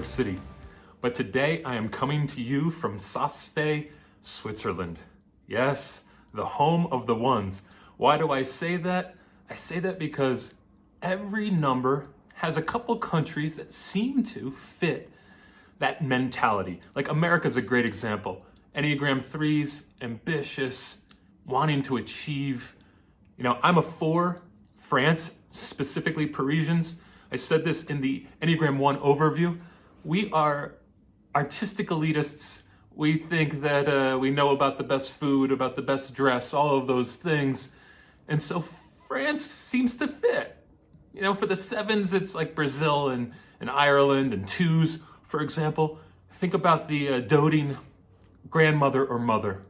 York City, but today I am coming to you from Saas-Fee, Switzerland. Yes, the home of the ones. Why do I say that? I say that because every number has a couple countries that seem to fit that mentality. Like America's a great example. Enneagram 3s, ambitious, wanting to achieve. You know, I'm a 4, France, specifically Parisians. I said this in the Enneagram 1 overview. We are artistic elitists. We think that we know about the best food, about the best dress, all of those things. And so France seems to fit. You know, for the 7s, it's like Brazil and Ireland, and 2s, for example. Think about the doting grandmother or mother,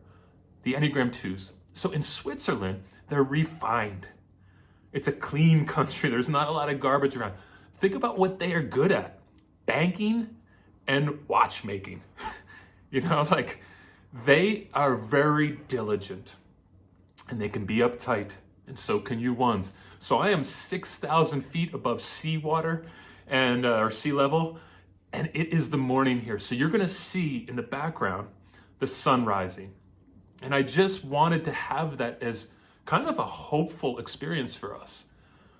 the Enneagram 2s. So in Switzerland, they're refined. It's a clean country. There's not a lot of garbage around. Think about what they are good at. Banking and watchmaking. You know, like they are very diligent and they can be uptight, and so can you ones. So I am 6,000 feet above seawater and or sea level, and it is the morning here. So you're going to see in the background the sun rising. And I just wanted to have that as kind of a hopeful experience for us.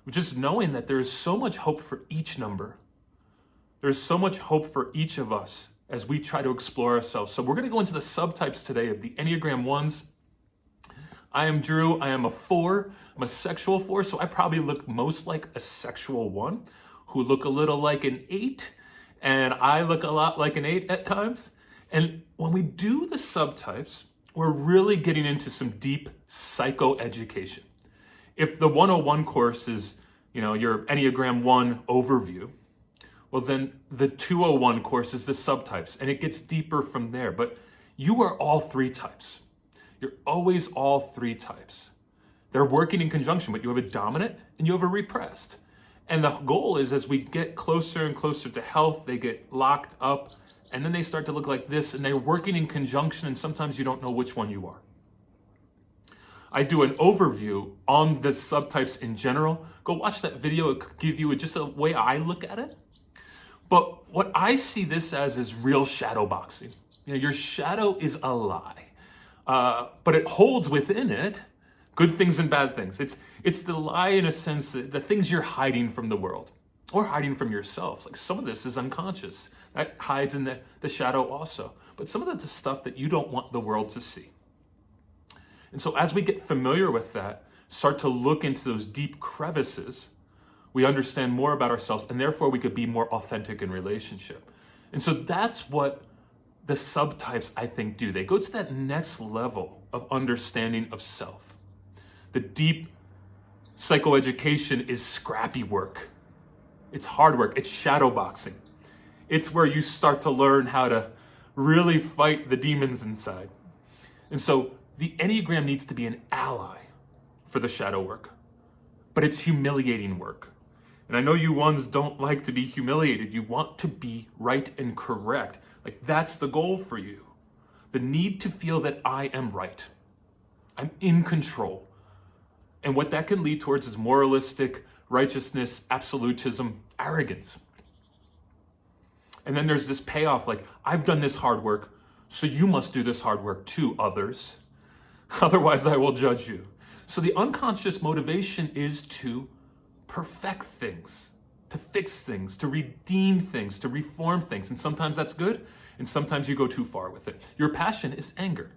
Just knowing that there is so much hope for each number. There's so much hope for each of us as we try to explore ourselves. So we're going to go into the subtypes today of the Enneagram 1s. I am Drew. I am a 4. I'm a sexual 4, so I probably look most like a sexual 1, who look a little like an 8, and I look a lot like an 8 at times. And when we do the subtypes, we're really getting into some deep psychoeducation. If the 101 course is, you know, your Enneagram 1 overview, well then the 201 course is the subtypes, and it gets deeper from there. But you are all 3 types. You're always all 3 types. They're working in conjunction, but you have a dominant and you have a repressed. And the goal is, as we get closer and closer to health, they get locked up, and then they start to look like this, and they're working in conjunction, and sometimes you don't know which one you are. I do an overview on the subtypes in general. Go watch that video. It could give you just a way I look at it. But what I see this as is real shadow boxing. You know, your shadow is a lie, but it holds within it good things and bad things. It's the lie in a sense that the things you're hiding from the world or hiding from yourself. Like some of this is unconscious. That hides in the shadow also. But some of that's the stuff that you don't want the world to see. And so as we get familiar with that, start to look into those deep crevices, we understand more about ourselves, and therefore we could be more authentic in relationship. And so that's what the subtypes, I think, do. They go to that next level of understanding of self. The deep psychoeducation is scrappy work. It's hard work. It's shadow boxing. It's where you start to learn how to really fight the demons inside. And so the Enneagram needs to be an ally for the shadow work, but it's humiliating work. And I know you ones don't like to be humiliated. You want to be right and correct. Like that's the goal for you. The need to feel that I am right. I'm in control. And what that can lead towards is moralistic righteousness, absolutism, arrogance. And then there's this payoff, like, I've done this hard work, so you must do this hard work too, others. Otherwise, I will judge you. So the unconscious motivation is to perfect things, to fix things, to redeem things, to reform things. And sometimes that's good, and sometimes you go too far with it. Your passion is anger.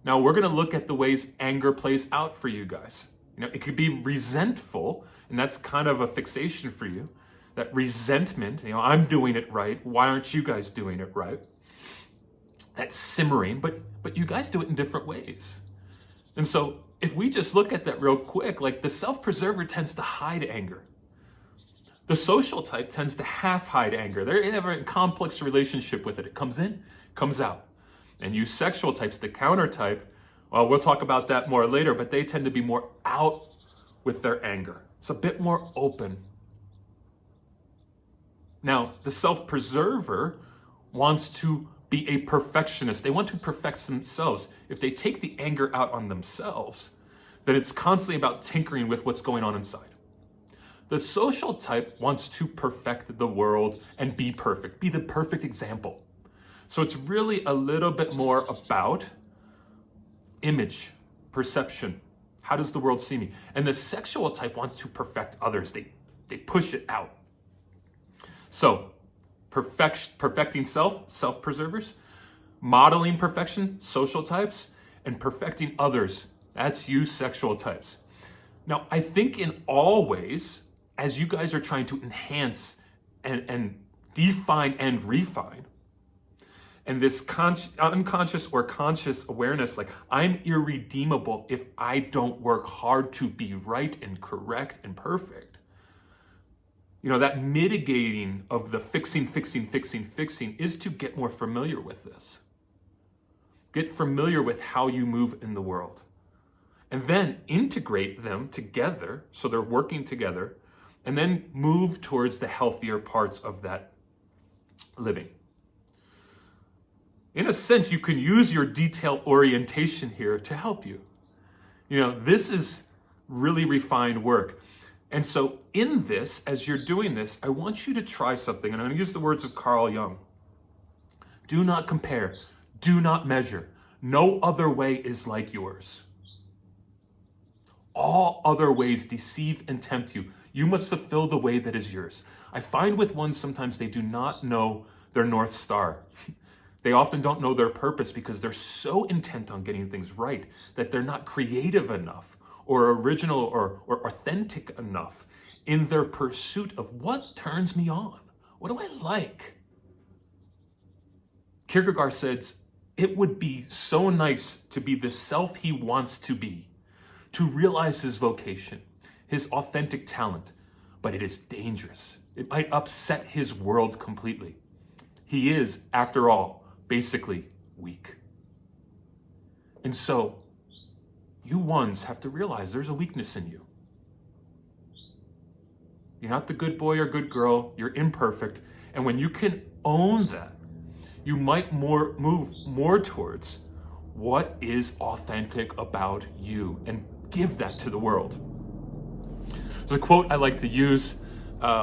Now, we're going to look at the ways anger plays out for you guys. You know, it could be resentful, and that's kind of a fixation for you. That resentment, you know, I'm doing it right. Why aren't you guys doing it right? That's simmering, but you guys do it in different ways. And so if we just look at that real quick, like the self-preserver tends to hide anger. The social type tends to half hide anger. They have a complex relationship with it. It comes in, comes out. And you sexual types, the counter type, well, we'll talk about that more later, but they tend to be more out with their anger. It's a bit more open. Now, the self-preserver wants to be a perfectionist. They want to perfect themselves. If they take the anger out on themselves, then it's constantly about tinkering with what's going on inside. The social type wants to perfect the world and be perfect, be the perfect example. So it's really a little bit more about image, perception. How does the world see me? And the sexual type wants to perfect others. They push it out. So perfecting self-preservers, modeling perfection, social types, and perfecting others, that's you, sexual types. Now, I think in all ways, as you guys are trying to enhance and define and refine, and this unconscious or conscious awareness, like I'm irredeemable if I don't work hard to be right and correct and perfect. You know, that mitigating of the fixing is to get more familiar with this. Get familiar with how you move in the world. And then integrate them together so they're working together, and then move towards the healthier parts of that living. In a sense, you can use your detail orientation here to help you. You know, this is really refined work. And so in this, as you're doing this, I want you to try something. And I'm going to use the words of Carl Jung. Do not compare. Do not measure. No other way is like yours. All other ways deceive and tempt you. You must fulfill the way that is yours. I find with one, sometimes they do not know their North Star. They often don't know their purpose because they're so intent on getting things right that they're not creative enough or original or authentic enough in their pursuit of what turns me on. What do I like? Kierkegaard says, it would be so nice to be the self he wants to be, to realize his vocation, his authentic talent, but it is dangerous. It might upset his world completely. He is, after all, basically weak. And so, you ones have to realize there's a weakness in you. You're not the good boy or good girl, you're imperfect, and when you can own that, you might move more towards what is authentic about you and give that to the world. There's a quote I like to use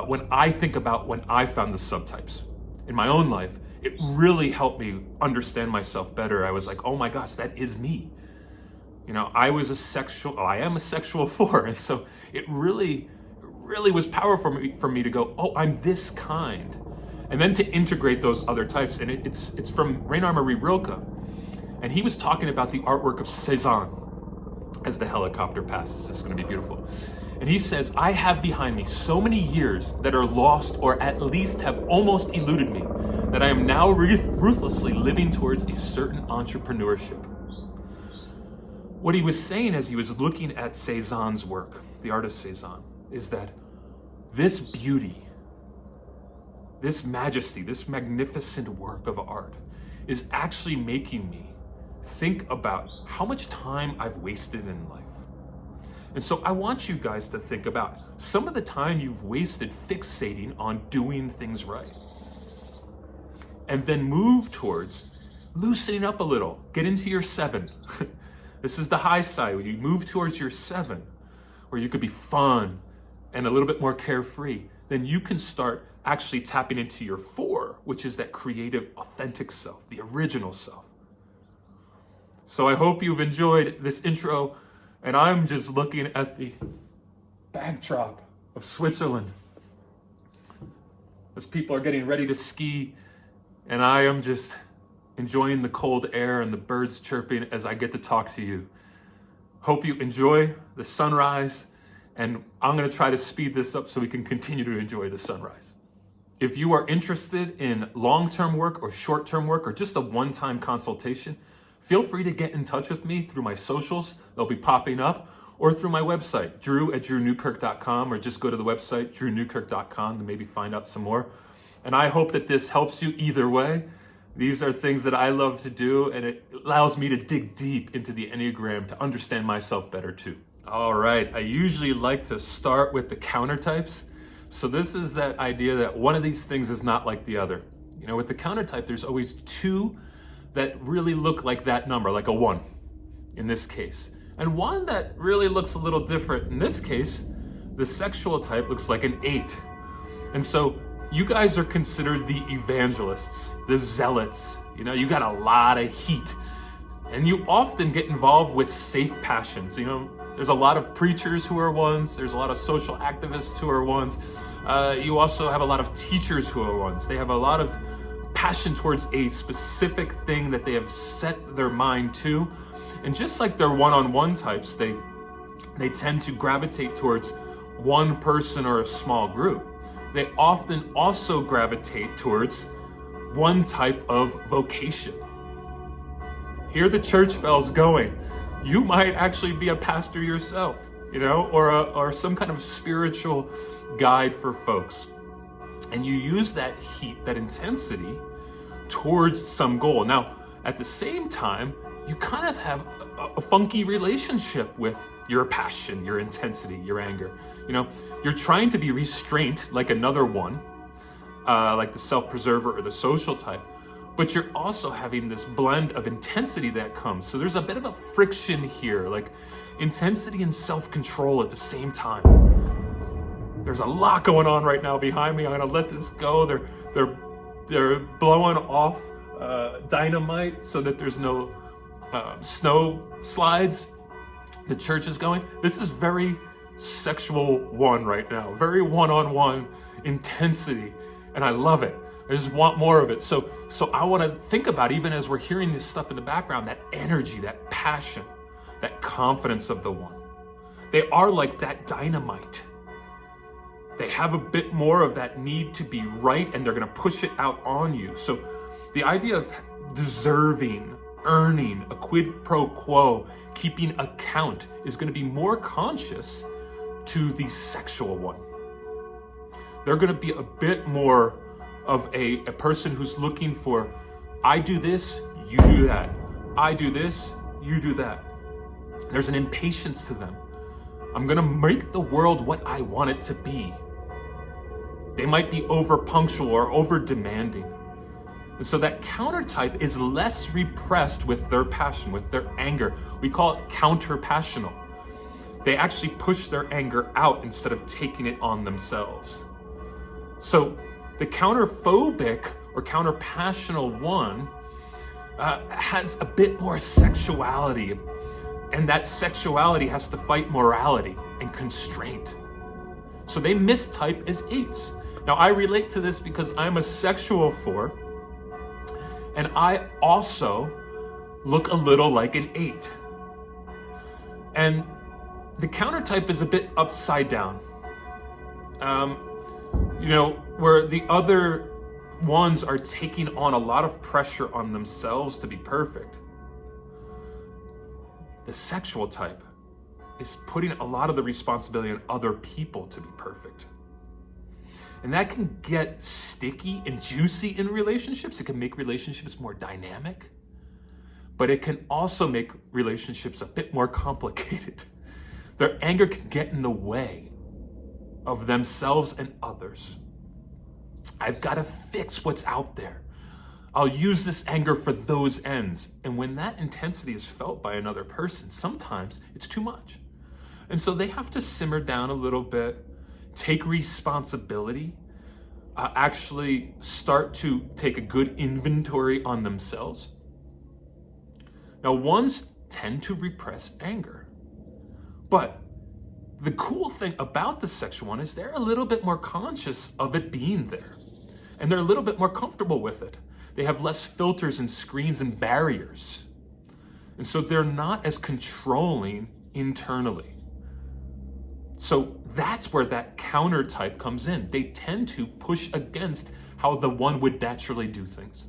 when I think about when I found the subtypes in my own life. It really helped me understand myself better. I was like, oh my gosh, that is me. You know, I am a sexual 4. And so it really was powerful for me to go, oh, I'm this kind. And then to integrate those other types. And it's from Rainer Maria Rilke. And he was talking about the artwork of Cézanne as the helicopter passes. It's going to be beautiful. And he says, I have behind me so many years that are lost or at least have almost eluded me that I am now ruthlessly living towards a certain entrepreneurship. What he was saying as he was looking at Cézanne's work, the artist Cézanne, is that this beauty, this majesty, this magnificent work of art is actually making me think about how much time I've wasted in life. And so I want you guys to think about some of the time you've wasted fixating on doing things right. And then move towards loosening up a little. Get into your 7. This is the high side. When you move towards your 7, where you could be fun and a little bit more carefree, then you can start actually tapping into your 4, which is that creative, authentic self, the original self. So I hope you've enjoyed this intro. And I'm just looking at the backdrop of Switzerland as people are getting ready to ski, and I am just enjoying the cold air and the birds chirping as I get to talk to you. Hope you enjoy the sunrise, and I'm going to try to speed this up so we can continue to enjoy the sunrise. If you are interested in long-term work or short-term work or just a one-time consultation, feel free to get in touch with me through my socials. They'll be popping up, or through my website, drew@drewnewkirk.com, or just go to the website, drewnewkirk.com, to maybe find out some more. And I hope that this helps you either way. These are things that I love to do, and it allows me to dig deep into the Enneagram to understand myself better too. All right, I usually like to start with the countertypes. So this is that idea that one of these things is not like the other. You know, with the countertype, there's always 2 that really look like that number, like a 1 in this case. And one that really looks a little different in this case, The sexual type looks like an 8. And so you guys are considered the evangelists, the zealots. You got a lot of heat. And you often get involved with safe passions. There's a lot of preachers who are ones. There's a lot of social activists who are ones. You also have a lot of teachers who are ones. They have a lot of passion towards a specific thing that they have set their mind to. And just like their one-on-one types, they tend to gravitate towards one person or a small group. They often also gravitate towards one type of vocation. Hear the church bells going. You might actually be a pastor yourself, or some kind of spiritual guide for folks. And you use that heat, that intensity, towards some goal. Now, at the same time, you kind of have a funky relationship with your passion, your intensity, your anger. You're trying to be restrained like another one, like the self-preserver or the social type, but you're also having this blend of intensity that comes. So there's a bit of a friction here, like intensity and self-control at the same time. There's a lot going on right now behind me. I'm gonna let this go. They're blowing off dynamite so that there's no snow slides. The church is going. This is very sexual one right now, very one-on-one intensity, and I love it. I just want more of it. So I want to think about, even as we're hearing this stuff in the background, that energy, that passion, that confidence of the one. They are like that dynamite. They have a bit more of that need to be right, and they're going to push it out on you. So the idea of deserving, earning, a quid pro quo, keeping account is going to be more conscious to the sexual one. They're going to be a bit more of a person who's looking for, I do this, you do that. I do this, you do that. There's an impatience to them. I'm going to make the world what I want it to be. They might be over punctual or over demanding. And so that counter type is less repressed with their passion, with their anger. We call it counter-passional. They actually push their anger out instead of taking it on themselves. So the counterphobic or counter-passional one has a bit more sexuality, and that sexuality has to fight morality and constraint. So they mistype as 8s. Now I relate to this because I'm a sexual 4, and I also look a little like an 8. And the counter type is a bit upside down. Where the other ones are taking on a lot of pressure on themselves to be perfect. The sexual type is putting a lot of the responsibility on other people to be perfect. And that can get sticky and juicy in relationships. It can make relationships more dynamic, but it can also make relationships a bit more complicated. Their anger can get in the way of themselves and others. I've got to fix what's out there. I'll use this anger for those ends. And when that intensity is felt by another person, sometimes it's too much. And so they have to simmer down a little bit, take responsibility, actually start to take a good inventory on themselves. Now, ones tend to repress anger. But the cool thing about the sexual one is they're a little bit more conscious of it being there. And they're a little bit more comfortable with it. They have less filters and screens and barriers. And so they're not as controlling internally. So that's where that counter type comes in. They tend to push against how the one would naturally do things.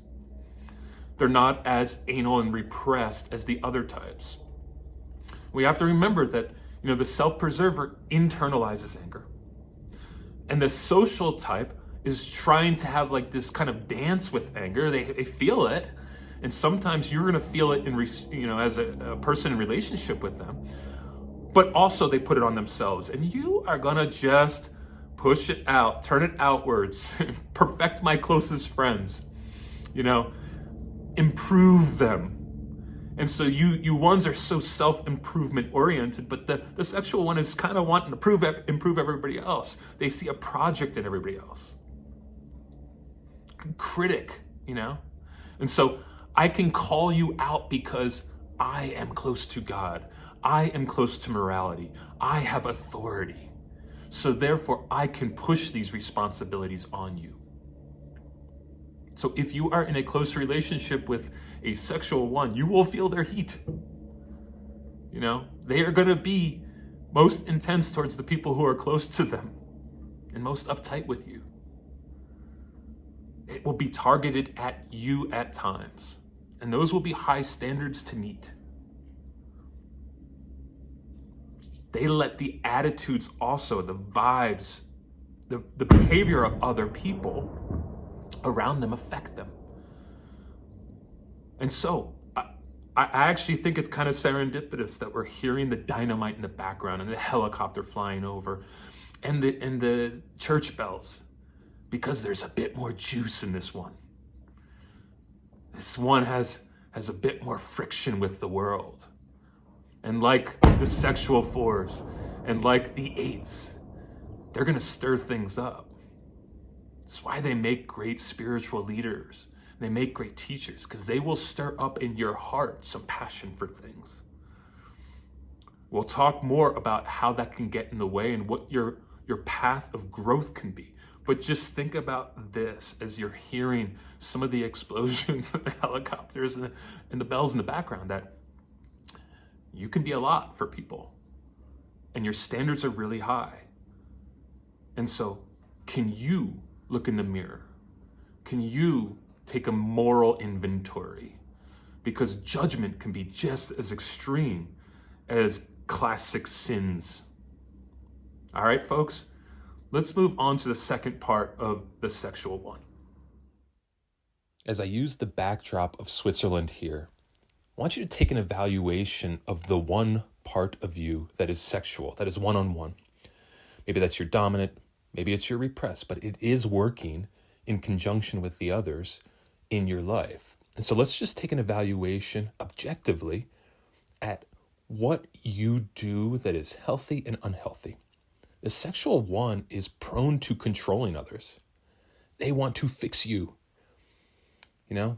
They're not as anal and repressed as the other types. We have to remember that, the self-preserver internalizes anger. And the social type is trying to have like this kind of dance with anger. They feel it. And sometimes you're going to feel it as a person in relationship with them. But also they put it on themselves. And you are going to just push it out, turn it outwards, perfect my closest friends, improve them. And so you ones are so self-improvement oriented, but the sexual one is kind of wanting to improve everybody else. They see a project in everybody else. Critic, And so I can call you out because I am close to God. I am close to morality. I have authority. So therefore, I can push these responsibilities on you. So if you are in a close relationship with a sexual one, you will feel their heat. They are going to be most intense towards the people who are close to them and most uptight with you. It will be targeted at you at times, and those will be high standards to meet. They let the attitudes also, the vibes, the behavior of other people around them affect them. And so I actually think it's kind of serendipitous that we're hearing the dynamite in the background and the helicopter flying over and the church bells, because there's a bit more juice in this one. This one has a bit more friction with the world. And like the sexual fours and like the eights, they're going to stir things up. That's why they make great spiritual leaders. They make great teachers, because they will stir up in your heart some passion for things. We'll talk more about how that can get in the way and what your path of growth can be. But just think about this as you're hearing some of the explosions and the helicopters and the bells in the background, that you can be a lot for people and your standards are really high. And so can you look in the mirror? Can you take a moral inventory? Because judgment can be just as extreme as classic sins. All right, folks, let's move on to the second part of the sexual one. As I use the backdrop of Switzerland here, I want you to take an evaluation of the one part of you that is sexual, that is one-on-one. Maybe that's your dominant, maybe it's your repressed, but it is working in conjunction with the others in your life. And so let's just take an evaluation objectively at what you do that is healthy and unhealthy. The sexual one is prone to controlling others. They want to fix you.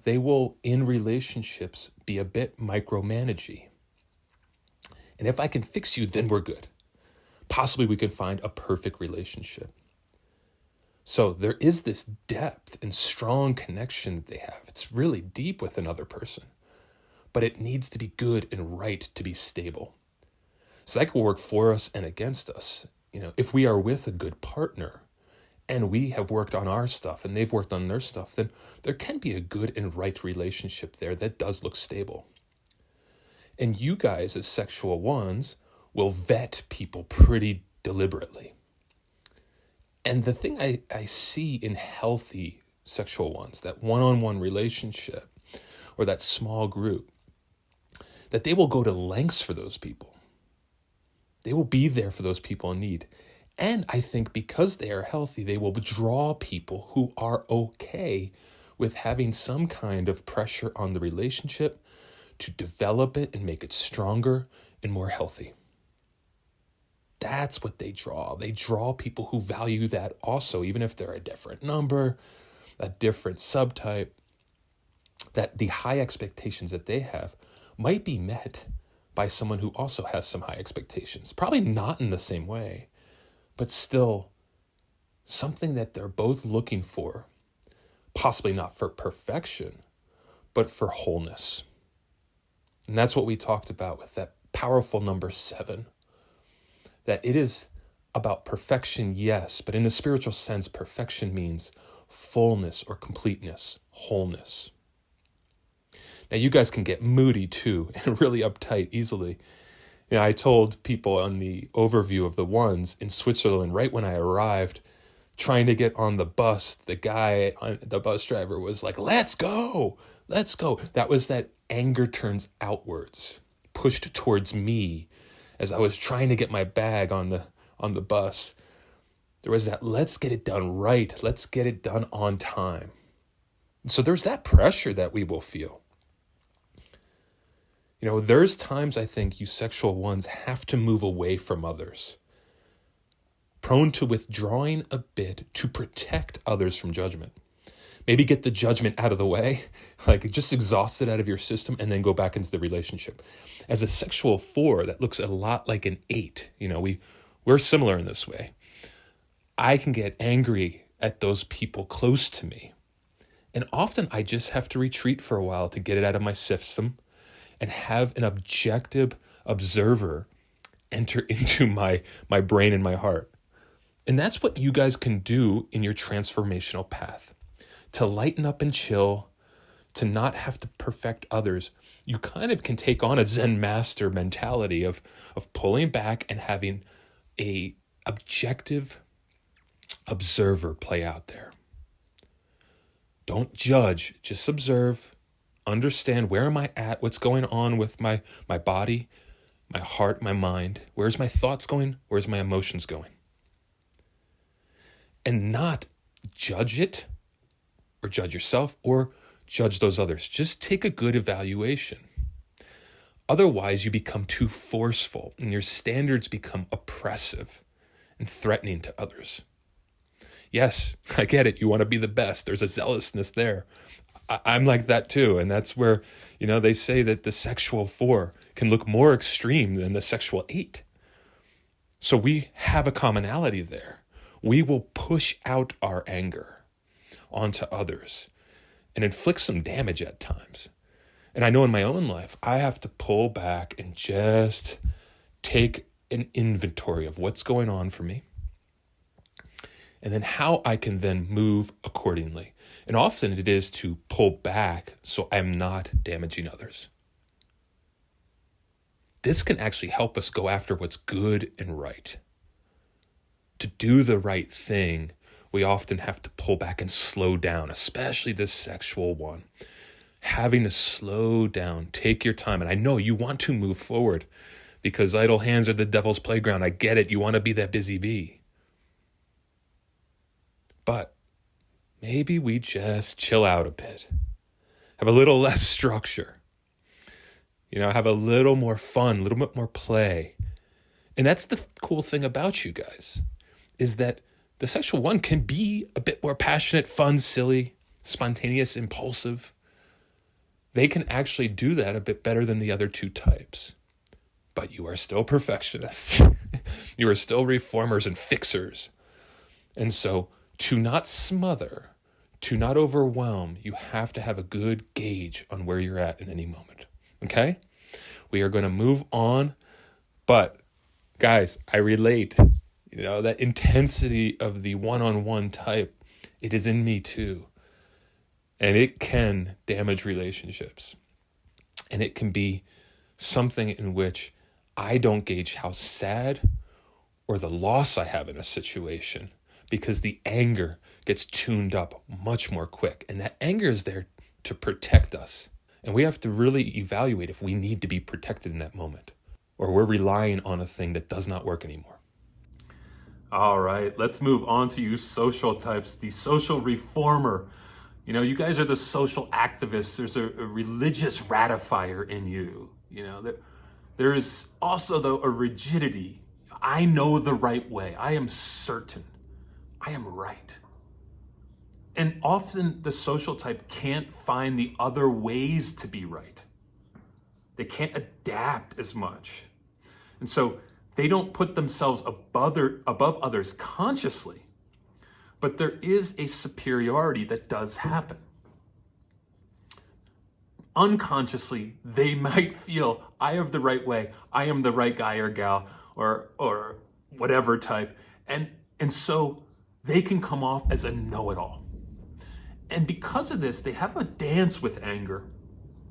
They will, in relationships, be a bit micromanagey. And if I can fix you, then we're good. Possibly we can find a perfect relationship. So there is this depth and strong connection that they have. It's really deep with another person, but it needs to be good and right to be stable. So that will work for us and against us. If we are with a good partner and we have worked on our stuff and they've worked on their stuff, then there can be a good and right relationship there that does look stable. And you guys as sexual ones will vet people pretty deliberately. And the thing I see in healthy sexual ones, that one-on-one relationship or that small group, that they will go to lengths for those people. They will be there for those people in need. And I think because they are healthy, they will draw people who are okay with having some kind of pressure on the relationship to develop it and make it stronger and more healthy. That's what they draw. They draw people who value that also, even if they're a different number, a different subtype, that the high expectations that they have might be met by someone who also has some high expectations. Probably not in the same way, but still something that they're both looking for, possibly not for perfection, but for wholeness. And that's what we talked about with that powerful number 7. That it is about perfection, yes, but in a spiritual sense, perfection means fullness or completeness, wholeness. Now, you guys can get moody too and really uptight easily. I told people on the overview of the ones in Switzerland, right when I arrived, trying to get on the bus, the bus driver was like, let's go. That was that anger turns outwards, pushed towards me. As I was trying to get my bag on the bus, there was that, let's get it done right. Let's get it done on time. So there's that pressure that we will feel. There's times I think you sexual ones have to move away from others, prone to withdrawing a bit to protect others from judgment. Maybe get the judgment out of the way, like just exhaust it out of your system and then go back into the relationship. As a sexual 4, that looks a lot like an 8. We're similar in this way. I can get angry at those people close to me. And often I just have to retreat for a while to get it out of my system and have an objective observer enter into my brain and my heart. And that's what you guys can do in your transformational path. To lighten up and chill, to not have to perfect others, you kind of can take on a Zen master mentality of pulling back and having a objective observer play out there. Don't judge, just observe, understand where am I at, what's going on with my body, my heart, my mind, where's my thoughts going, where's my emotions going. And not judge it, or judge yourself, or judge those others. Just take a good evaluation. Otherwise, you become too forceful and your standards become oppressive and threatening to others. Yes, I get it. You want to be the best. There's a zealousness there. I'm like that too. And that's where, they say that the sexual 4 can look more extreme than the sexual 8. So we have a commonality there. We will push out our anger onto others and inflict some damage at times. And I know in my own life, I have to pull back and just take an inventory of what's going on for me and then how I can then move accordingly. And often it is to pull back so I'm not damaging others. This can actually help us go after what's good and right. To do the right thing, we often have to pull back and slow down, especially this sexual one. Having to slow down, take your time. And I know you want to move forward because idle hands are the devil's playground. I get it. You want to be that busy bee. But maybe we just chill out a bit. Have a little less structure. Have a little more fun, a little bit more play. And that's the cool thing about you guys, is that the sexual 1 can be a bit more passionate, fun, silly, spontaneous, impulsive. They can actually do that a bit better than the other 2 types. But you are still perfectionists. You are still reformers and fixers. And so to not smother, to not overwhelm, you have to have a good gauge on where you're at in any moment. Okay? We are going to move on. But guys, I relate. That intensity of the one-on-one type, it is in me too. And it can damage relationships. And it can be something in which I don't gauge how sad or the loss I have in a situation because the anger gets tuned up much more quick. And that anger is there to protect us. And we have to really evaluate if we need to be protected in that moment or we're relying on a thing that does not work anymore. All right, let's move on to you social types, the social reformer. You guys are the social activists. There's a religious ratifier in you. There is also, though, a rigidity. I know the right way. I am certain. I am right. And often the social type can't find the other ways to be right. They can't adapt as much. And so they don't put themselves above others consciously, but there is a superiority that does happen. Unconsciously, they might feel, I have the right way, I am the right guy or gal, or whatever type, and so they can come off as a know-it-all. And because of this, they have a dance with anger.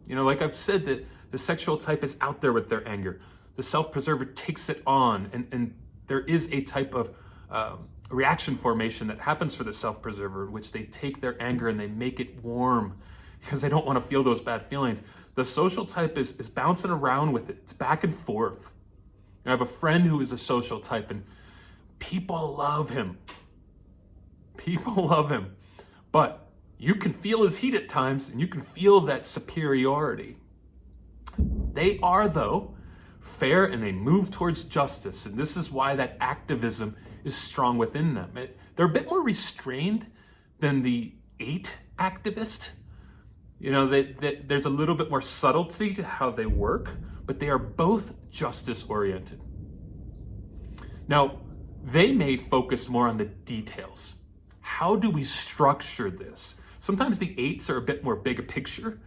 Like I've said, that the sexual type is out there with their anger. The self-preserver takes it on, and there is a type of reaction formation that happens for the self-preserver in which they take their anger and they make it warm because they don't want to feel those bad feelings. The social type is bouncing around with it. It's back and forth. I have a friend who is a social type, and people love him. People love him. But you can feel his heat at times, and you can feel that superiority. They are, though, fair and they move towards justice. And this is why that activism is strong within them. They're a bit more restrained than the 8 activist. There's a little bit more subtlety to how they work, but they are both justice oriented. Now, they may focus more on the details. How do we structure this? Sometimes the 8s are a bit more bigger picture,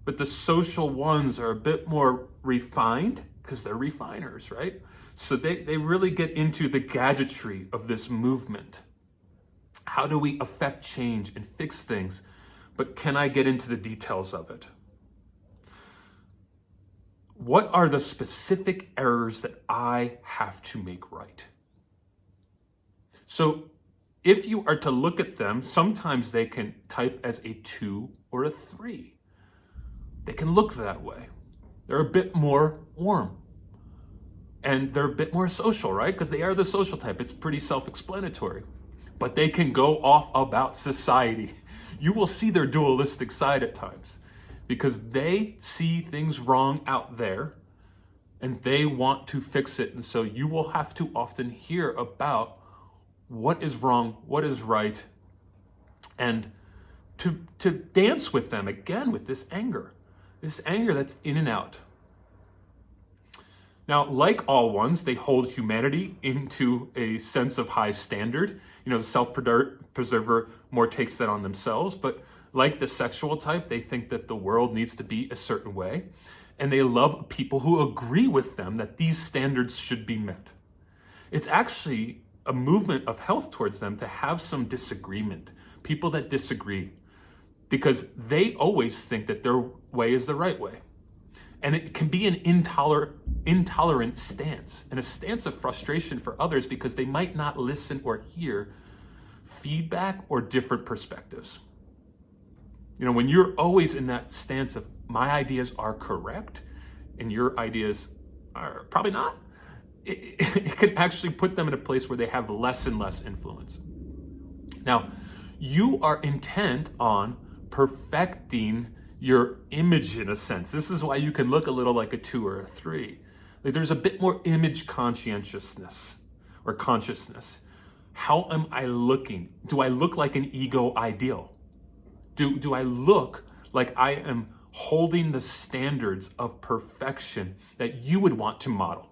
but the social ones are a bit more refined because they're refiners, right? So they really get into the gadgetry of this movement. How do we affect change and fix things? But can I get into the details of it? What are the specific errors that I have to make right? So if you are to look at them, sometimes they can type as a 2 or a 3. They can look that way. They're a bit more warm. And they're a bit more social, right? Because they are the social type. It's pretty self-explanatory. But they can go off about society. You will see their dualistic side at times because they see things wrong out there and they want to fix it. And so you will have to often hear about what is wrong, what is right, and to dance with them again with this anger that's in and out. Now, like all ones, they hold humanity into a sense of high standard. The self-preserver more takes that on themselves, but like the sexual type, they think that the world needs to be a certain way, and they love people who agree with them that these standards should be met. It's actually a movement of health towards them to have some disagreement, people that disagree, because they always think that their way is the right way. And it can be an intolerant stance and a stance of frustration for others because they might not listen or hear feedback or different perspectives. When you're always in that stance of my ideas are correct and your ideas are probably not, it can actually put them in a place where they have less and less influence. Now, you are intent on perfecting your image in a sense. This is why you can look a little like a 2 or a 3. Like there's a bit more image conscientiousness or consciousness. How am I looking? Do I look like an ego ideal? Do I look like I am holding the standards of perfection that you would want to model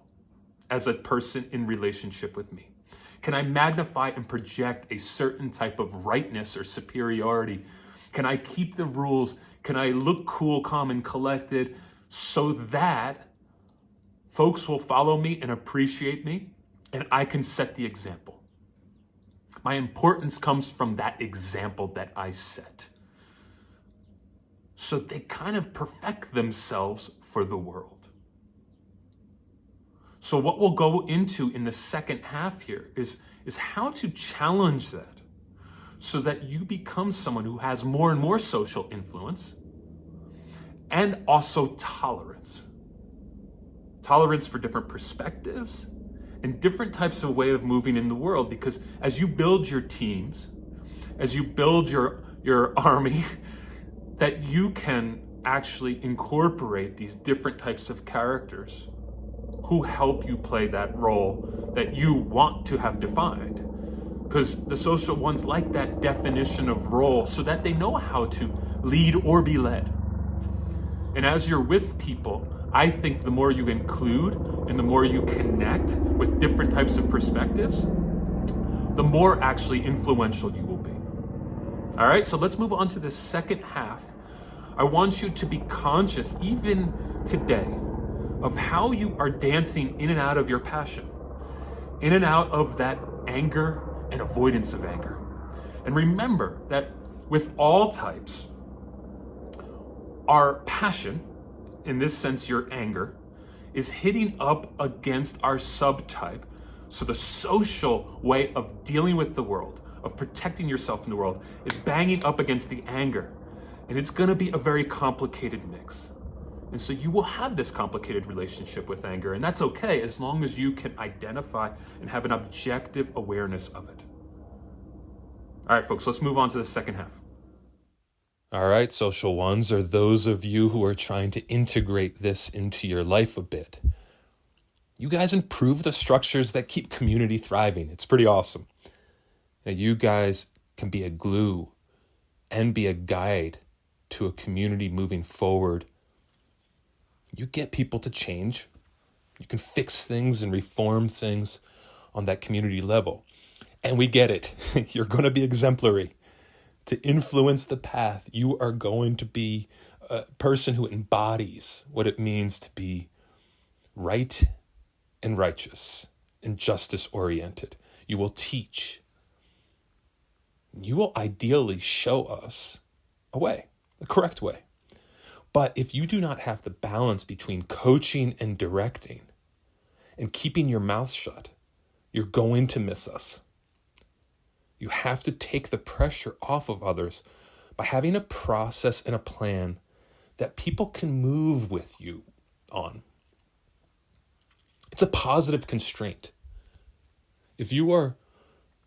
as a person in relationship with me? Can I magnify and project a certain type of rightness or superiority? Can I keep the rules? Can I look cool, calm, and collected so that folks will follow me and appreciate me and I can set the example? My importance comes from that example that I set. So they kind of perfect themselves for the world. So what we'll go into in the second half here is how to challenge that so that you become someone who has more and more social influence and also tolerance. Tolerance for different perspectives and different types of way of moving in the world, because as you build your teams, as you build your army, that you can actually incorporate these different types of characters who help you play that role that you want to have defined. Because the social ones like that definition of role so that they know how to lead or be led. And as you're with people, I think the more you include and the more you connect with different types of perspectives, the more actually influential you will be. All right, so let's move on to the second half. I want you to be conscious, even today, of how you are dancing in and out of your passion, in and out of that anger and avoidance of anger. And remember that with all types, our passion, in this sense your anger, is hitting up against our subtype. So the social way of dealing with the world, of protecting yourself in the world, is banging up against the anger. And it's going to be a very complicated mix. And so you will have this complicated relationship with anger, and that's okay as long as you can identify and have an objective awareness of it. All right, folks, let's move on to the second half. All right, social ones, are those of you who are trying to integrate this into your life a bit. You guys improve the structures that keep community thriving. It's pretty awesome. Now, you guys can be a glue and be a guide to a community moving forward. You get people to change. You can fix things and reform things on that community level. And we get it. You're going to be exemplary. To influence the path, you are going to be a person who embodies what it means to be right and righteous and justice-oriented. You will teach. You will ideally show us a way, the correct way. But if you do not have the balance between coaching and directing and keeping your mouth shut, you're going to miss us. You have to take the pressure off of others by having a process and a plan that people can move with you on. It's a positive constraint. If you are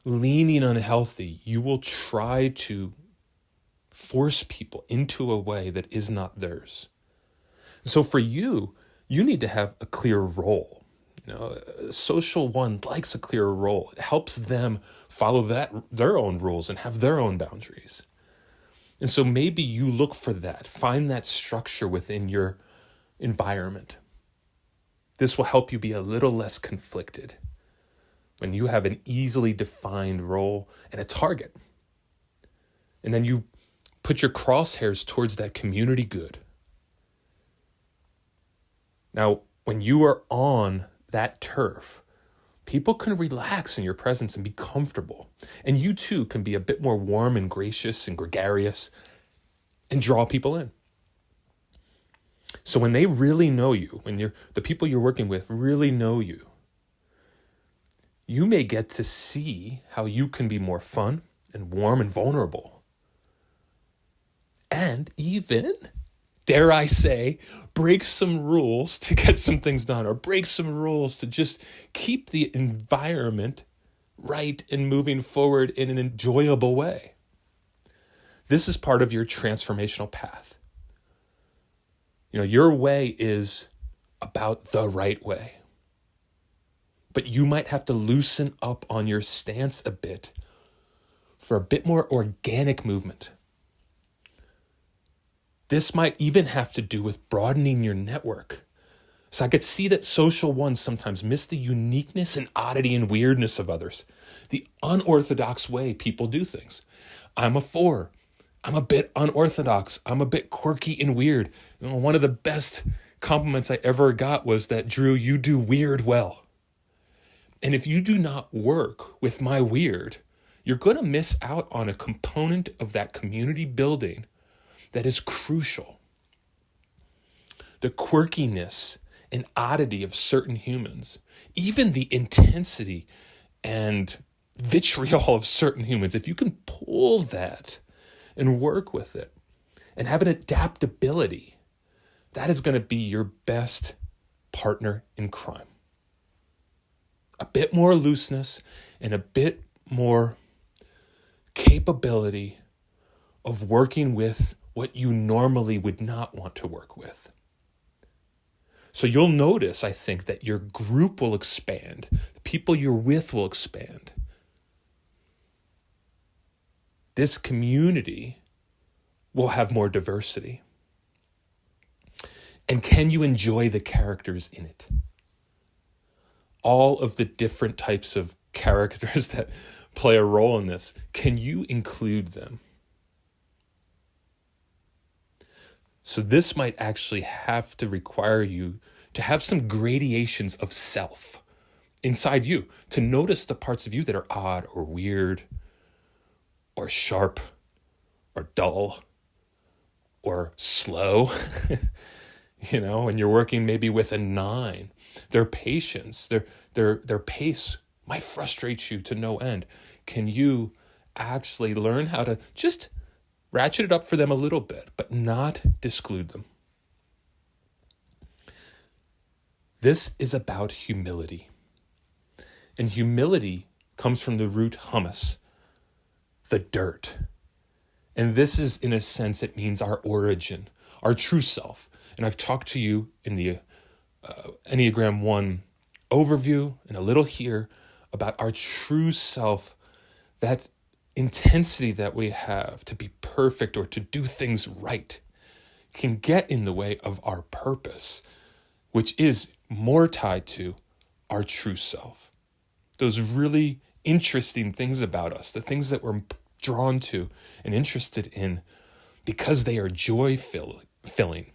leaning unhealthy, you will try to force people into a way that is not theirs. So for you, you need to have a clear role. A social one likes a clear role. It helps them follow their own rules and have their own boundaries. And so maybe you look for that, find that structure within your environment. This will help you be a little less conflicted when you have an easily defined role and a target. And then you put your crosshairs towards that community good. Now, when you are on that turf, people can relax in your presence and be comfortable. And you too can be a bit more warm and gracious and gregarious and draw people in. So when they really know you, when the people you're working with really know you, you may get to see how you can be more fun and warm and vulnerable. And even, dare I say, break some rules to get some things done, or break some rules to just keep the environment right and moving forward in an enjoyable way. This is part of your transformational path. Your way is about the right way. But you might have to loosen up on your stance a bit for a bit more organic movement. This might even have to do with broadening your network. So I could see that social ones sometimes miss the uniqueness and oddity and weirdness of others, the unorthodox way people do things. I'm a 4. I'm a bit unorthodox. I'm a bit quirky and weird. One of the best compliments I ever got was that, Drew, you do weird well. And if you do not work with my weird, you're going to miss out on a component of that community building that is crucial. The quirkiness and oddity of certain humans, even the intensity and vitriol of certain humans, if you can pull that and work with it and have an adaptability, that is going to be your best partner in crime. A bit more looseness and a bit more capability of working with what you normally would not want to work with. So you'll notice, I think, that your group will expand. The people you're with will expand. This community will have more diversity. And can you enjoy the characters in it? All of the different types of characters that play a role in this, can you include them? So this might actually have to require you to have some gradations of self inside you, to notice the parts of you that are odd or weird or sharp or dull or slow. When you're working maybe with a 9, their patience, their pace might frustrate you to no end. Can you actually learn how to just ratchet it up for them a little bit, but not disclude them? This is about humility. And humility comes from the root hummus, the dirt. And this is, in a sense, it means our origin, our true self. And I've talked to you in the Enneagram 1 overview and a little here about our true self, that intensity that we have to be perfect or to do things right can get in the way of our purpose, which is more tied to our true self. Those really interesting things about us, the things that we're drawn to and interested in because they are joy-filling.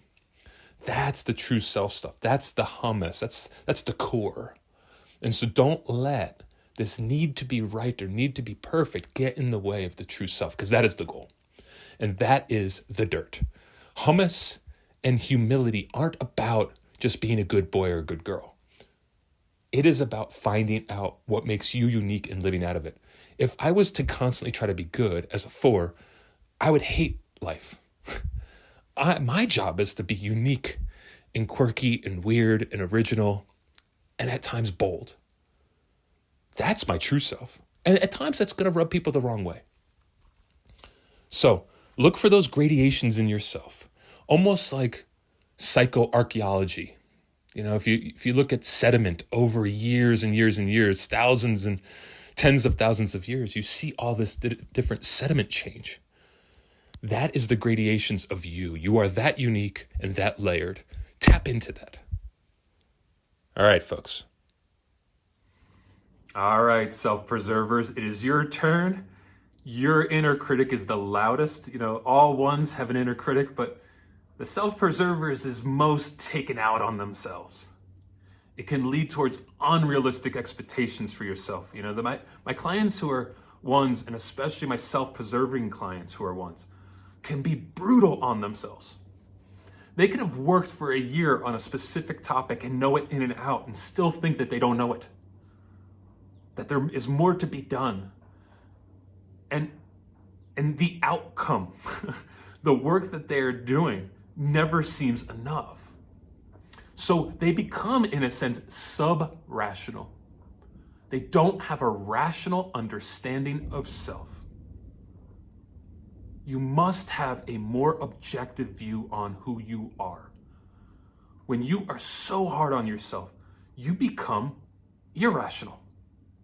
That's the true self stuff. That's the hummus. That's the core. And so don't let this need to be right or need to be perfect get in the way of the true self, because that is the goal. And that is the dirt. Hummus and humility aren't about just being a good boy or a good girl. It is about finding out what makes you unique and living out of it. If I was to constantly try to be good as a 4, I would hate life. My job is to be unique and quirky and weird and original and at times bold. That's my true self. And at times that's going to rub people the wrong way. So look for those gradations in yourself, almost like psychoarchaeology. You know, if you look at sediment over years and years and years, thousands and tens of thousands of years, you see all this different sediment change. That is the gradations of you. You are that unique and that layered. Tap into that. All right, folks. All right, self-preservers, it is your turn. Your inner critic is the loudest. You know, all ones have an inner critic, but the self-preservers is most taken out on themselves. It can lead towards unrealistic expectations for yourself. You know, my clients who are ones, and especially my self-preserving clients who are ones, can be brutal on themselves. They can have worked for a year on a specific topic and know it in and out and still think that they don't know it, that there is more to be done. And the outcome, the work that they are doing never seems enough. So they become, in a sense, sub-rational. They don't have a rational understanding of self. You must have a more objective view on who you are. When you are so hard on yourself, you become irrational,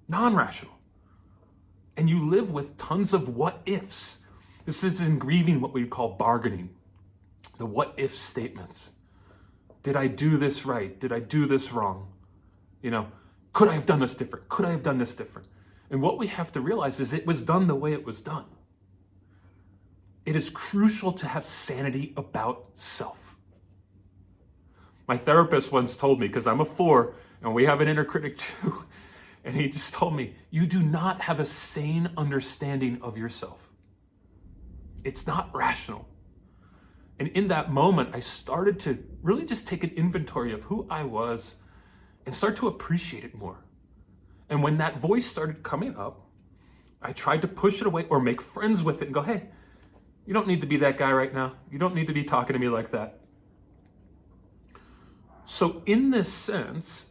non-rational. And you live with tons of what ifs. This is in grieving what we call bargaining. The what if statements. Did I do this right? Did I do this wrong? You know, could I have done this different? Could I have done this different? And what we have to realize is it was done the way it was done. It is crucial to have sanity about self. My therapist once told me, because I'm a 4 and we have an inner critic too, and he just told me, you do not have a sane understanding of yourself. It's not rational. And in that moment, I started to really just take an inventory of who I was and start to appreciate it more. And when that voice started coming up, I tried to push it away or make friends with it and go, hey, you don't need to be that guy right now. You don't need to be talking to me like that. So in this sense,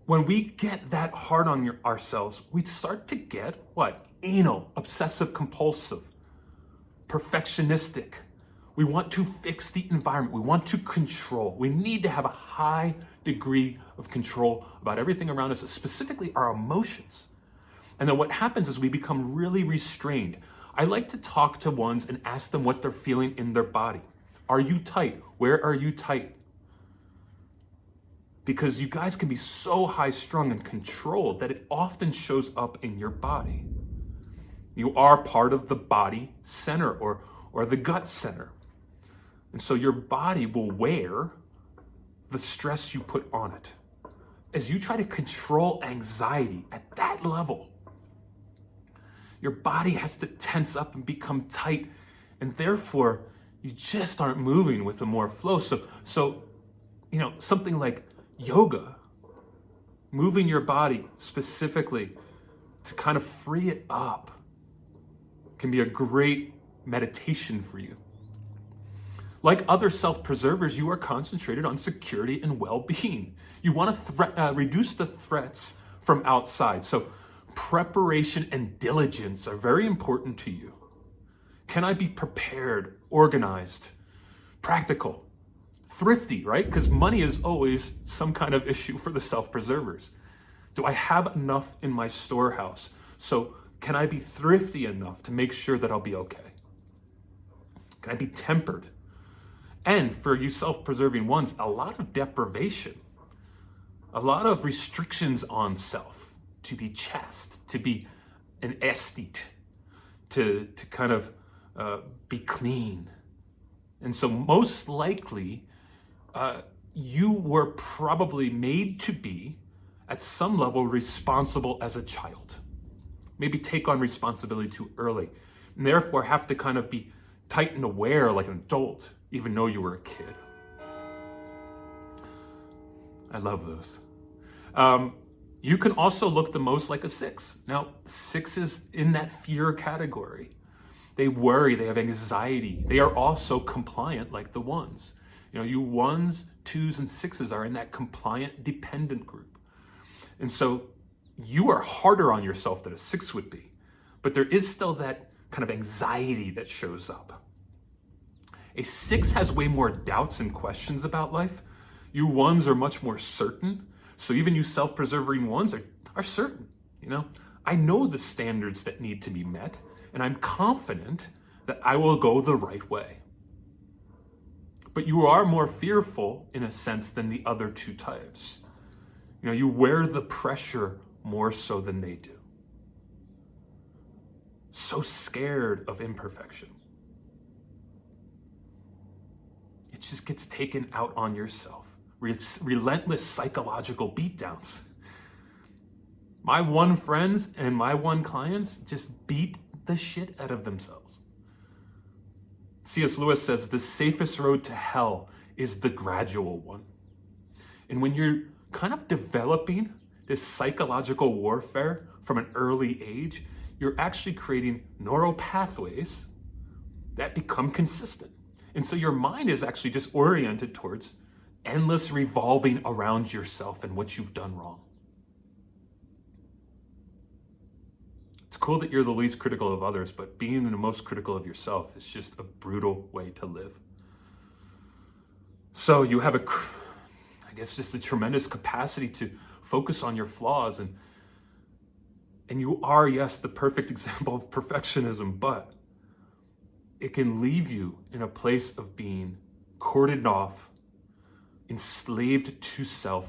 when we get that hard on ourselves, we start to get what? Anal, obsessive compulsive, perfectionistic. We want to fix the environment. We want to control. We need to have a high degree of control about everything around us, specifically our emotions. And then what happens is we become really restrained. I like to talk to ones and ask them what they're feeling in their body. Are you tight? Where are you tight? Because you guys can be so high-strung and controlled that it often shows up in your body. You are part of the body center or the gut center. And so your body will wear the stress you put on it. As you try to control anxiety at that level, your body has to tense up and become tight, and therefore you just aren't moving with a more flow. So you know, something like yoga, moving your body specifically to kind of free it up, can be a great meditation for you. Like other self-preservers, you are concentrated on security and well-being. You want to reduce the threats from outside. So preparation and diligence are very important to you. Can I be prepared, organized, practical, thrifty, right? Because money is always some kind of issue for the self-preservers. Do I have enough in my storehouse? So can I be thrifty enough to make sure that I'll be okay? Can I be tempered? And for you self-preserving ones, a lot of deprivation, a lot of restrictions on self, to be chaste, to be an aesthete, to kind of be clean. And so most likely, you were probably made to be, at some level, responsible as a child. Maybe take on responsibility too early, and therefore have to kind of be tight and aware like an adult, even though you were a kid. I love those. You can also look the most like a 6. Now, 6s in that fear category. They worry, they have anxiety. They are also compliant like the 1s. You 1s, 2s, and 6s are in that compliant dependent group. And so you are harder on yourself than a 6 would be, but there is still that kind of anxiety that shows up. A 6 has way more doubts and questions about life. You 1s are much more certain. So even you self-preserving 1s are certain. I know the standards that need to be met, and I'm confident that I will go the right way. But you are more fearful in a sense than the other 2 types. You wear the pressure more so than they do. So scared of imperfection. It just gets taken out on yourself. Relentless psychological beatdowns. My 1 friends and my 1 clients just beat the shit out of themselves. C.S. Lewis says the safest road to hell is the gradual one. And when you're kind of developing this psychological warfare from an early age, you're actually creating neural pathways that become consistent. And so your mind is actually just oriented towards endless revolving around yourself and what you've done wrong. It's cool that you're the least critical of others, but being the most critical of yourself is just a brutal way to live. So you have just a tremendous capacity to focus on your flaws, and you are, yes, the perfect example of perfectionism, but it can leave you in a place of being cordoned off, enslaved to self,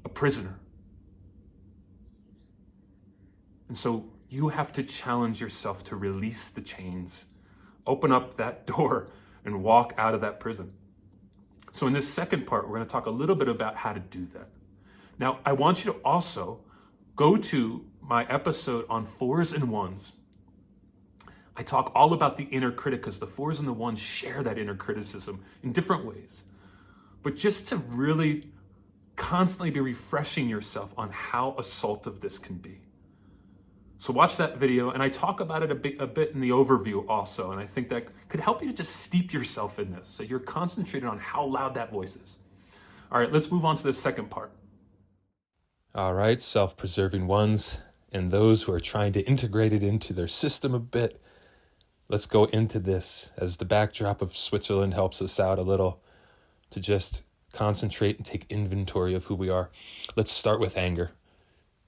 a prisoner. And so you have to challenge yourself to release the chains, open up that door, and walk out of that prison. So in this second part, we're going to talk a little bit about how to do that. Now, I want you to also go to my episode on 4s and 1s. I talk all about the inner critic because the 4s and the 1s share that inner criticism in different ways. But just to really constantly be refreshing yourself on how assaultive this can be. So watch that video, and I talk about it a bit in the overview also, and I think that could help you to just steep yourself in this so you're concentrated on how loud that voice is. All right, let's move on to the second part. All right, self-preserving 1s and those who are trying to integrate it into their system a bit. Let's go into this as the backdrop of Switzerland helps us out a little to just concentrate and take inventory of who we are. Let's start with anger.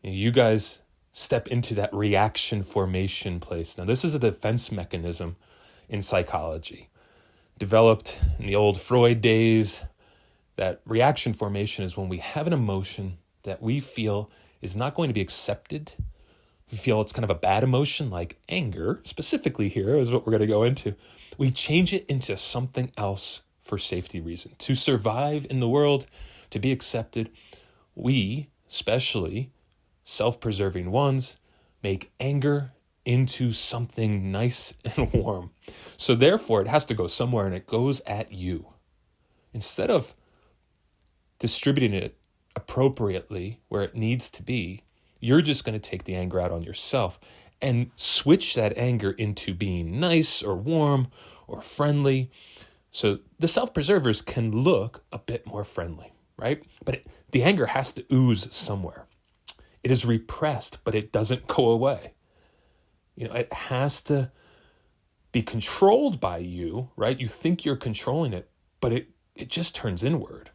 You guys step into that reaction formation place. Now, this is a defense mechanism in psychology, developed in the old Freud days. That reaction formation is when we have an emotion that we feel is not going to be accepted. We feel it's kind of a bad emotion, like anger, specifically here is what we're going to go into. We change it into something else for safety reason. To survive in the world, to be accepted, we, especially self-preserving 1s, make anger into something nice and warm. So therefore, it has to go somewhere, and it goes at you. Instead of distributing it appropriately where it needs to be, you're just going to take the anger out on yourself and switch that anger into being nice or warm or friendly. So the self-preservers can look a bit more friendly, right? But the anger has to ooze somewhere. It is repressed, but it doesn't go away. It has to be controlled by you, right? You think you're controlling it, but it just turns inward.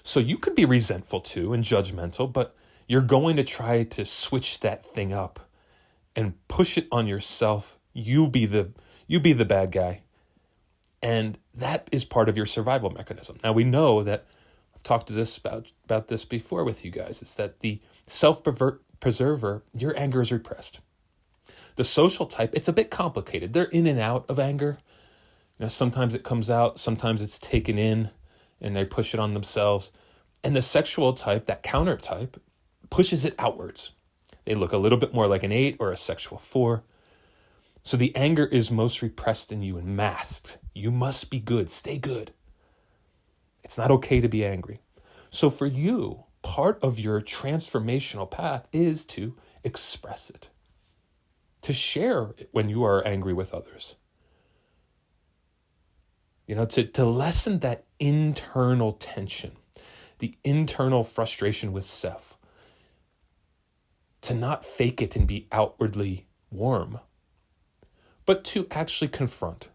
So you can be resentful too and judgmental, but you're going to try to switch that thing up and push it on yourself. You be the bad guy. And that is part of your survival mechanism. Now we know that I've talked to this about this before with you guys. It's that the self-preserver, your anger is repressed. The social type, it's a bit complicated. They're in and out of anger. Sometimes it comes out, sometimes it's taken in and they push it on themselves. And the sexual type, that counter type, pushes it outwards. They look a little bit more like an 8 or a sexual 4. So the anger is most repressed in you and masked. You must be good. Stay good. It's not okay to be angry. So for you, part of your transformational path is to express it, to share it when you are angry with others. To lessen that internal tension, the internal frustration with self, to not fake it and be outwardly warm, but to actually confront.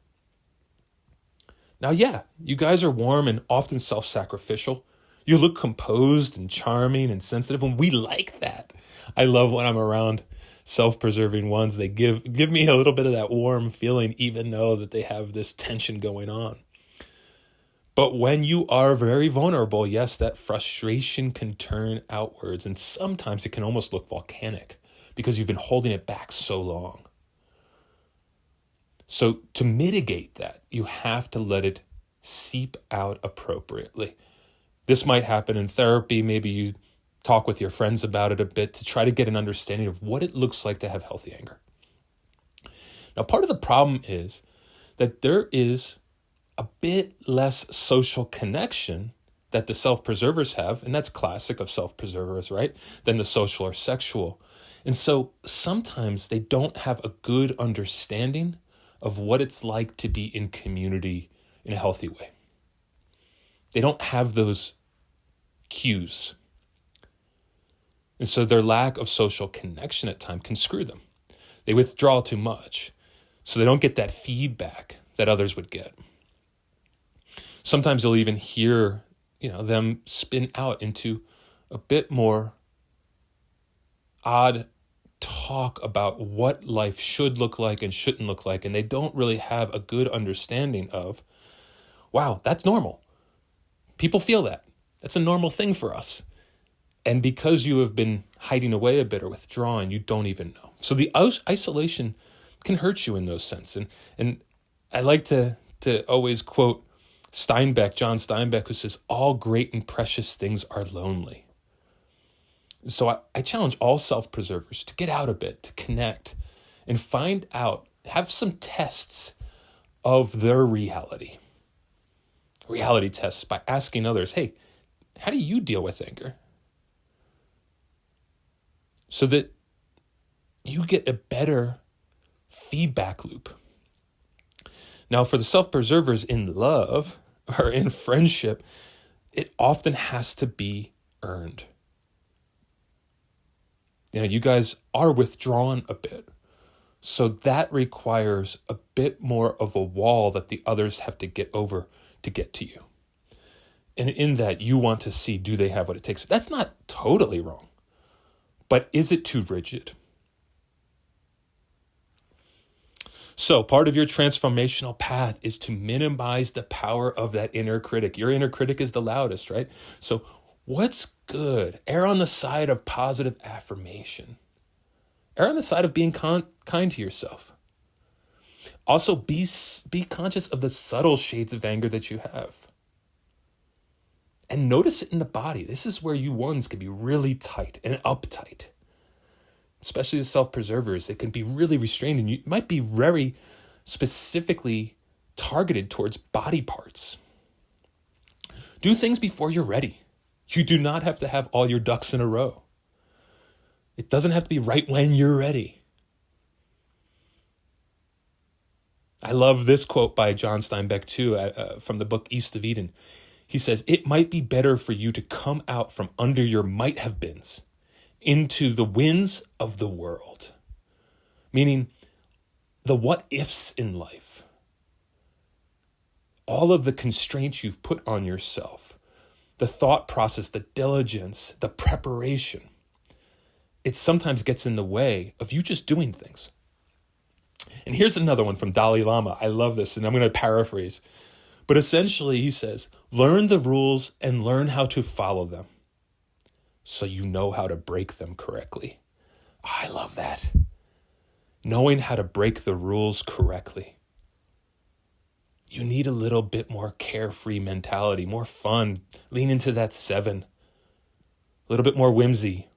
Now, yeah, you guys are warm and often self-sacrificial. You look composed and charming and sensitive, and we like that. I love when I'm around self-preserving ones. They give me a little bit of that warm feeling, even though that they have this tension going on. But when you are very vulnerable, yes, that frustration can turn outwards, and sometimes it can almost look volcanic because you've been holding it back so long. So to mitigate that, you have to let it seep out appropriately. This might happen in therapy. Maybe you talk with your friends about it a bit to try to get an understanding of what it looks like to have healthy anger. Now, part of the problem is that there is a bit less social connection that the self-preservers have, and that's classic of self-preservers, right, than the social or sexual. And so sometimes they don't have a good understanding of what it's like to be in community in a healthy way. They don't have those cues. And so their lack of social connection at times can screw them. They withdraw too much, so they don't get that feedback that others would get. Sometimes you'll even hear, them spin out into a bit more odd talk about what life should look like and shouldn't look like, and they don't really have a good understanding of, wow, that's normal. People feel that. That's a normal thing for us. And because you have been hiding away a bit or withdrawing, you don't even know. So the isolation can hurt you in those sense. And I like to always quote John Steinbeck, who says, all great and precious things are lonely. So I challenge all self-preservers to get out a bit, to connect, and find out, have some tests of their reality. Reality tests by asking others, hey, how do you deal with anger? So that you get a better feedback loop. Now, for the self-preservers in love or in friendship, it often has to be earned. You guys are withdrawn a bit. So that requires a bit more of a wall that the others have to get over to get to you. And in that, you want to see, do they have what it takes? That's not totally wrong. But is it too rigid? So part of your transformational path is to minimize the power of that inner critic. Your inner critic is the loudest, right? So what's good? Err on the side of positive affirmation. Err on the side of being kind to yourself. Also, be conscious of the subtle shades of anger that you have. And notice it in the body. This is where you ones can be really tight and uptight. Especially the self-preservers, it can be really restrained, and you might be very specifically targeted towards body parts. Do things before you're ready. You do not have to have all your ducks in a row. It doesn't have to be right when you're ready. I love this quote by John Steinbeck too, from the book East of Eden. He says, it might be better for you to come out from under your might have beens into the winds of the world. Meaning, the what ifs in life, all of the constraints you've put on yourself, the thought process, the diligence, the preparation, it sometimes gets in the way of you just doing things. And here's another one from Dalai Lama. I love this, and I'm going to paraphrase. But essentially, he says, learn the rules and learn how to follow them so you know how to break them correctly. I love that. Knowing how to break the rules correctly. You need a little bit more carefree mentality, more fun. Lean into that 7. A little bit more whimsy.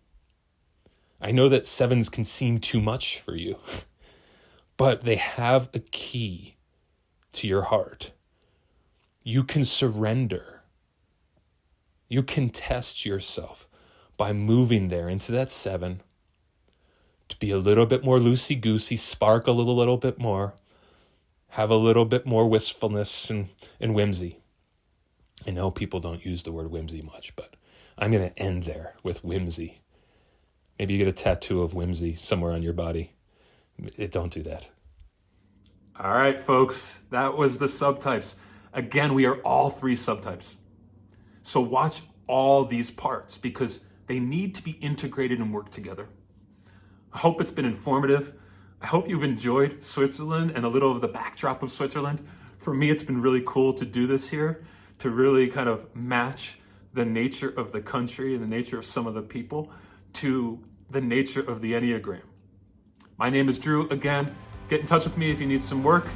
I know that 7s can seem too much for you, but they have a key to your heart. You can surrender. You can test yourself by moving there into that 7 to be a little bit more loosey-goosey, sparkle a little bit more, have a little bit more wistfulness and whimsy. I know people don't use the word whimsy much, but I'm going to end there with whimsy. Maybe you get a tattoo of whimsy somewhere on your body. Don't do that. All right, folks, that was the subtypes. Again, we are all 3 subtypes. So watch all these parts because they need to be integrated and work together. I hope it's been informative. I hope you've enjoyed Switzerland and a little of the backdrop of Switzerland. For me, it's been really cool to do this here, to really kind of match the nature of the country and the nature of some of the people to the nature of the Enneagram. My name is Drew. Again, get in touch with me if you need some work.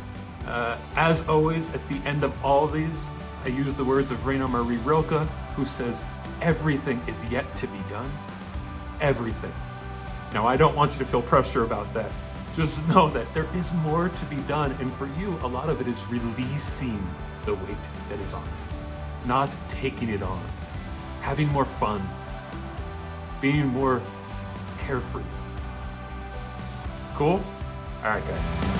As always, at the end of all of these, I use the words of Raina Marie Rilke, who says, everything is yet to be done. Everything. Now, I don't want you to feel pressure about that. Just know that there is more to be done. And for you, a lot of it is releasing the weight that is on you, not taking it on, having more fun, being more carefree. Cool? All right, guys.